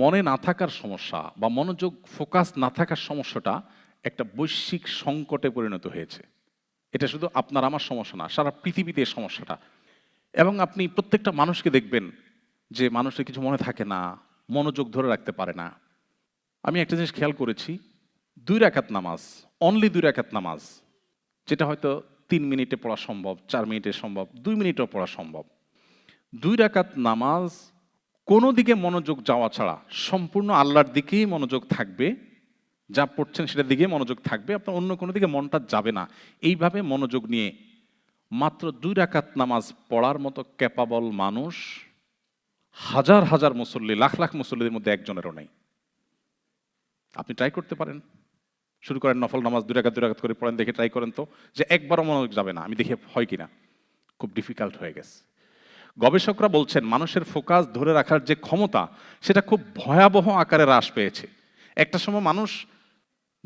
মনে না থাকার সমস্যা বা মনোযোগ ফোকাস না থাকার সমস্যাটা একটা বৈশ্বিক সংকটে পরিণত হয়েছে। এটা শুধু আপনার আমার সমস্যা না, সারা পৃথিবীতে এই সমস্যাটা। এবং আপনি প্রত্যেকটা মানুষকে দেখবেন যে মানুষের কিছু মনে থাকে না, মনোযোগ ধরে রাখতে পারে না। আমি একটা জিনিস খেয়াল করেছি, 2 রাকাত নামাজ, অনলি 2 রাকাত নামাজ, যেটা হয়তো 3 মিনিটে পড়া সম্ভব, 4 মিনিটে সম্ভব, 2 মিনিটেও পড়া সম্ভব। 2 রাকাত নামাজ কোনো দিকে মনোযোগ যাওয়া ছাড়া সম্পূর্ণ আল্লাহর দিকেই মনোযোগ থাকবে, যা পড়ছেন সেটার দিকেই মনোযোগ থাকবে, আপনার অন্য কোনো দিকে মনটা যাবে না। এইভাবে মনোযোগ নিয়ে মাত্র 2 রাকাত নামাজ পড়ার মতো ক্যাপাবল মানুষ হাজার হাজার মুসল্লি, লাখ লাখ মুসল্লিদের মধ্যে একজনেরও নেই। আপনি ট্রাই করতে পারেন, শুরু করেন নফল নামাজ 2 রাকাত 2 রাকাত করে পড়েন, দেখে ট্রাই করেন তো যে একবারও মনোযোগ যাবে না, আমি দেখে হয় কিনা। খুব ডিফিকাল্ট হয়ে গেছে। গবেষকরা বলছেন মানুষের ফোকাস ধরে রাখার যে ক্ষমতা সেটা খুব ভয়াবহ আকারে হ্রাস পেয়েছে। একটা সময় মানুষ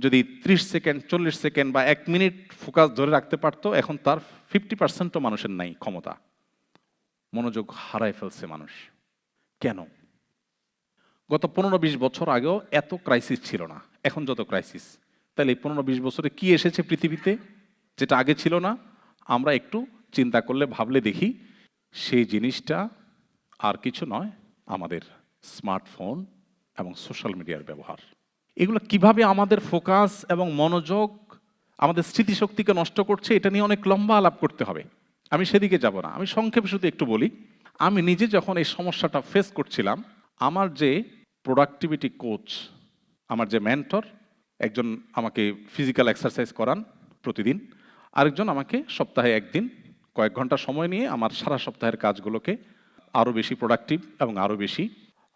যদি 30 সেকেন্ড, 40 সেকেন্ড বা 1 মিনিট ফোকাস ধরে রাখতে পারতো, এখন তার 50%ও মানুষের নাই ক্ষমতা। মনোযোগ হারায় ফেলছে মানুষ। কেন? গত 15-20 বছর আগেও এত ক্রাইসিস ছিল না, এখন যত ক্রাইসিস। তাহলে এই 15-20 বছরে কি এসেছে পৃথিবীতে যেটা আগে ছিল না? আমরা একটু চিন্তা করলে, ভাবলে দেখি, সেই জিনিসটা আর কিছু নয়, আমাদের স্মার্টফোন এবং সোশ্যাল মিডিয়ার ব্যবহার। এগুলো কিভাবে আমাদের ফোকাস এবং মনোযোগ, আমাদের স্মৃতিশক্তিকে নষ্ট করছে, এটা নিয়ে অনেক লম্বা আলাপ করতে হবে। আমি সেদিকে যাব না, আমি সংক্ষেপে শুধু একটু বলি। আমি নিজে যখন এই সমস্যাটা ফেস করছিলাম, আমার যে প্রোডাক্টিভিটি কোচ, আমার যে মেন্টর, একজন আমাকে ফিজিক্যাল এক্সারসাইজ করান প্রতিদিন, আরেকজন আমাকে সপ্তাহে একদিন কয়েক ঘন্টা সময় নিয়ে আমার সারা সপ্তাহের কাজগুলোকে আরও বেশি প্রোডাক্টিভ এবং আরও বেশি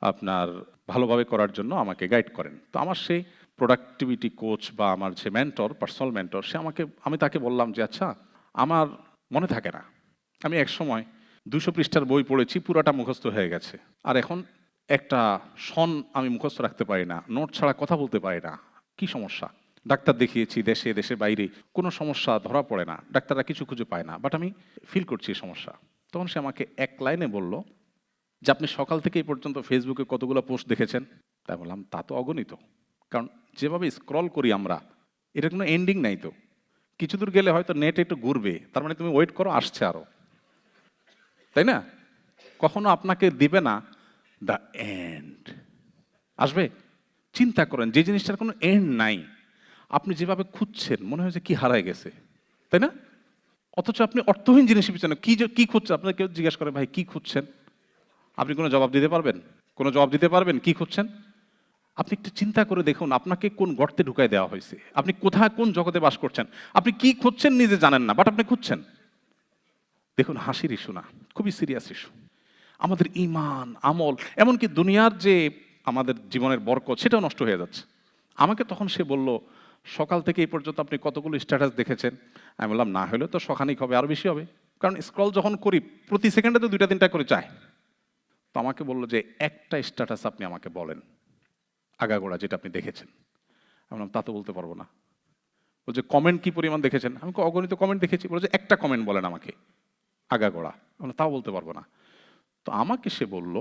আপনার ভালোভাবে করার জন্য আমাকে গাইড করেন। তো আমার সেই প্রোডাক্টিভিটি কোচ বা আমার যে মেন্টর, পার্সোনাল মেন্টর, আমি তাকে বললাম যে আচ্ছা, আমার মনে থাকে না, আমি এক সময় 200 পৃষ্ঠার বই পড়েছি, পুরাটা মুখস্থ হয়ে গেছে, আর এখন একটা সন আমি মুখস্থ রাখতে পারি না, নোট ছাড়া কথা বলতে পারি না, কি সমস্যা? ডাক্তার দেখিয়েছি দেশে দেশে বাইরে, কোনো সমস্যা ধরা পড়ে না, ডাক্তাররা কিছু খুঁজে পায় না, বাট আমি ফিল করছি এই সমস্যা। তখন সে আমাকে এক লাইনে বলল যে আপনি সকাল থেকে এই পর্যন্ত ফেসবুকে কতগুলো পোস্ট দেখেছেন? তাই বললাম তা তো অগণিত, কারণ যেভাবে স্ক্রল করি আমরা, এটা কোনো এন্ডিং নাই তো। কিছু দূর গেলে হয়তো নেট একটু ঘুরবে, তার মানে তুমি ওয়েট করো, আসছে আরো, তাই না? কখনো আপনাকে দিবে না দ্য এন্ড, আসবে। চিন্তা করেন, যে জিনিসটার কোনো এন্ড নাই, আপনি যেভাবে খুঁজছেন মনে হয় যে কি হারায় গেছে, তাই না? অথচ আপনি অর্থহীন জিনিসের পিছনে কি খুঁজছেন? আপনার কেউ জিজ্ঞাসা করে ভাই কি খুঁজছেন, আপনি কোনো জবাব দিতে পারবেন? কোনো জবাব দিতে পারবেন কি খুঁজছেন? আপনি একটু চিন্তা করে দেখুন, আপনাকে কোন গর্তে ঢুকাই দেওয়া হয়েছে, আপনি কোথায় কোন জগতে বাস করছেন, আপনি কি খুঁজছেন নিজে জানেন না, বাট আপনি খুঁজছেন। দেখুন, হাসির ইস্যু না, খুবই সিরিয়াস ইস্যু। আমাদের ঈমান, আমল, এমনকি দুনিয়ার যে আমাদের জীবনের বরকত, সেটাও নষ্ট হয়ে যাচ্ছে। আমাকে তখন সে বলল, সকাল থেকে এই পর্যন্ত আপনি কতগুলো স্ট্যাটাস দেখেছেন? আমি বললাম না হলেও তো শখানিক হবে, আরও বেশি হবে, কারণ স্ক্রল যখন করি প্রতি সেকেন্ডে তো 2-3টা করে চায়। তো আমাকে বললো যে একটা স্ট্যাটাস আপনি আমাকে বলেন আগাগোড়া যেটা আপনি দেখেছেন। আমি বললাম তা তো বলতে পারবো না। বলছে কমেন্ট কি পরিমাণ দেখেছেন? আমি অগণিত কমেন্ট দেখেছি। বলে যে একটা কমেন্ট বলেন আমাকে আগাগোড়া। আমি তাও বলতে পারবো না। তো আমাকে সে বলল,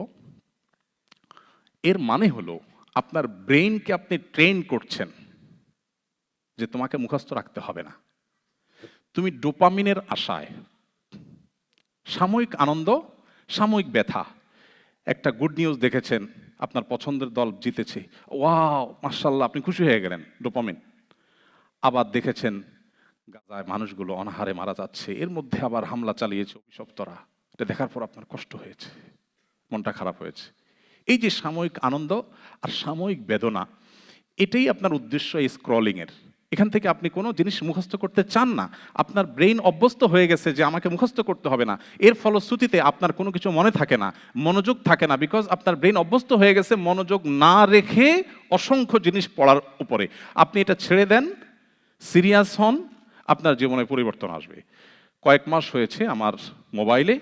এর মানে হলো আপনার ব্রেইনকে আপনি ট্রেন করছেন যে তোমাকে মুখস্থ রাখতে হবে না, তুমি ডোপামিনের আশায়, সাময়িক আনন্দ, সাময়িক ব্যথা, একটা গুড নিউজ দেখেছেন, আপনার পছন্দের দল জিতেছে, ওয়াও মাশাআল্লাহ, আপনি খুশি হয়ে গেলেন, ডোপামিন। আবার দেখেছেন গাজায় মানুষগুলো অনাহারে মারা যাচ্ছে, এর মধ্যে আবার হামলা চালিয়েছে অভিশপ্তরা, এটা দেখার পর আপনার কষ্ট হয়েছে, মনটা খারাপ হয়েছে। এই যে সাময়িক আনন্দ আর সাময়িক বেদনা, এটাই আপনার উদ্দেশ্য এই স্ক্রলিংয়ের। এখান থেকে আপনি কোনো জিনিস মুখস্থ করতে চান না, আপনার ব্রেইন অভ্যস্ত হয়ে গেছে যে আমাকে মুখস্থ করতে হবে না। এর ফলশ্রুতিতে আপনার কোনো কিছু মনে থাকে না, মনোযোগ থাকে না, বিকজ আপনার ব্রেইন অভ্যস্ত হয়ে গেছে মনোযোগ না রেখে অসংখ্য জিনিস পড়ার উপরে। আপনি এটা ছেড়ে দেন, সিরিয়াস হন, আপনার জীবনে পরিবর্তন আসবে। কয়েক মাস হয়েছে আমার মোবাইলে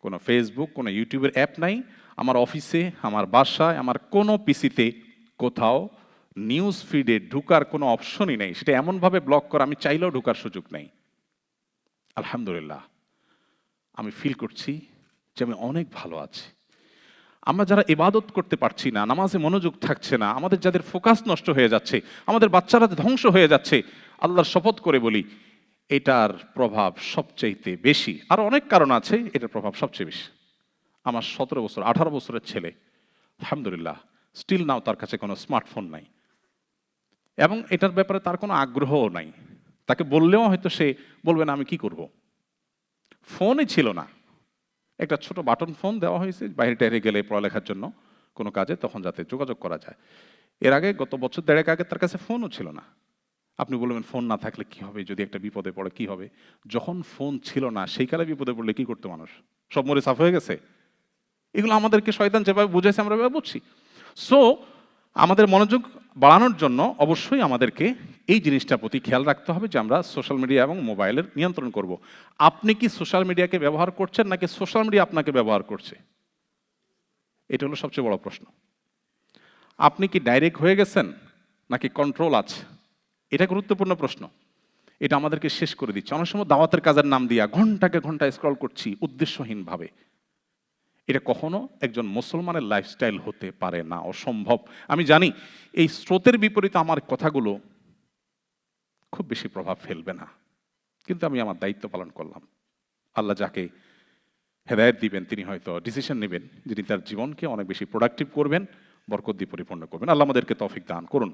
কোনো ফেসবুক, কোনো ইউটিউবের অ্যাপ নাই, আমার অফিসে, আমার বাসায়, আমার কোনো পিসিতে কোথাও নিউজ ফিডে ঢুকার কোনো অপশনই নেই, সেটা এমনভাবে ব্লক করা আমি চাইলেও ঢুকার সুযোগ নেই। আলহামদুলিল্লাহ, আমি ফিল করছি যে আমি অনেক ভালো আছি। আমরা যারা ইবাদত করতে পারছি না, নামাজে মনোযোগ থাকছে না, আমাদের যাদের ফোকাস নষ্ট হয়ে যাচ্ছে, আমাদের বাচ্চারা ধ্বংস হয়ে যাচ্ছে, আল্লাহর শপথ করে বলি এটার প্রভাব সবচেয়ে বেশি। আর অনেক কারণ আছে, এটার প্রভাব সবচেয়ে বেশি। আমার 17 বছর 18 বছরের ছেলে, আলহামদুলিল্লাহ, স্টিল নাও তার কাছে কোনো স্মার্টফোন নাই, এবং এটার ব্যাপারে তার কোনো আগ্রহও নাই। তাকে বললেও হয়তো সে বলবে না আমি কি করব। ফোনই ছিল না, একটা ছোট বাটন ফোন দেওয়া হয়েছে বাইরে টাইরে গেলে পড়ালেখার জন্য কোনো কাজে, তখন যাতে যোগাযোগ করা যায়। এর আগে গত বছর দেড়েক আগে তার কাছে ফোনও ছিল না। আপনি বলবেন ফোন না থাকলে কি হবে, যদি একটা বিপদে পড়ে কি হবে? যখন ফোন ছিল না সেই কালে বিপদে পড়লে কি করতো মানুষ? সব মরে সাফ হয়ে গেছে। এগুলো আমাদেরকে শয়তান যেভাবে বুঝেছে আমরা এভাবে বুঝছি। সো আমাদের মনোযোগ বাড়ানোর জন্য অবশ্যই আমাদেরকে এই জিনিসটার প্রতি খেয়াল রাখতে হবে যে আমরা সোশ্যাল মিডিয়া এবং মোবাইলের নিয়ন্ত্রণ করব। আপনি কি সোশ্যাল মিডিয়াকে ব্যবহার করছেন নাকি সোশ্যাল মিডিয়া আপনাকে ব্যবহার করছে? এটা হলো সবচেয়ে বড় প্রশ্ন। আপনি কি ডাইরেক্ট হয়ে গেছেন নাকি কন্ট্রোল আছে? এটা গুরুত্বপূর্ণ প্রশ্ন। এটা আমাদেরকে শেষ করে দিচ্ছে। অনেক সময় দাওয়াতের কাজের নাম দিয়া ঘন্টাকে ঘন্টা স্ক্রল করছি উদ্দেশ্যহীনভাবে। এটা কখনো একজন মুসলমানের লাইফস্টাইল হতে পারে না, অসম্ভব। আমি জানি এই স্রোতের বিপরীতে আমার কথাগুলো খুব বেশি প্রভাব ফেলবে না, কিন্তু আমি আমার দায়িত্ব পালন করলাম। আল্লাহ যাকে হেদায়েত দিবেন তিনি হয়তো ডিসিশন নেবেন যিনি তার জীবনকে অনেক বেশি প্রোডাক্টিভ করবেন, বরকত দিয়ে পরিপূর্ণ করবেন। আল্লাহ আমাদেরকে তৌফিক দান করুন।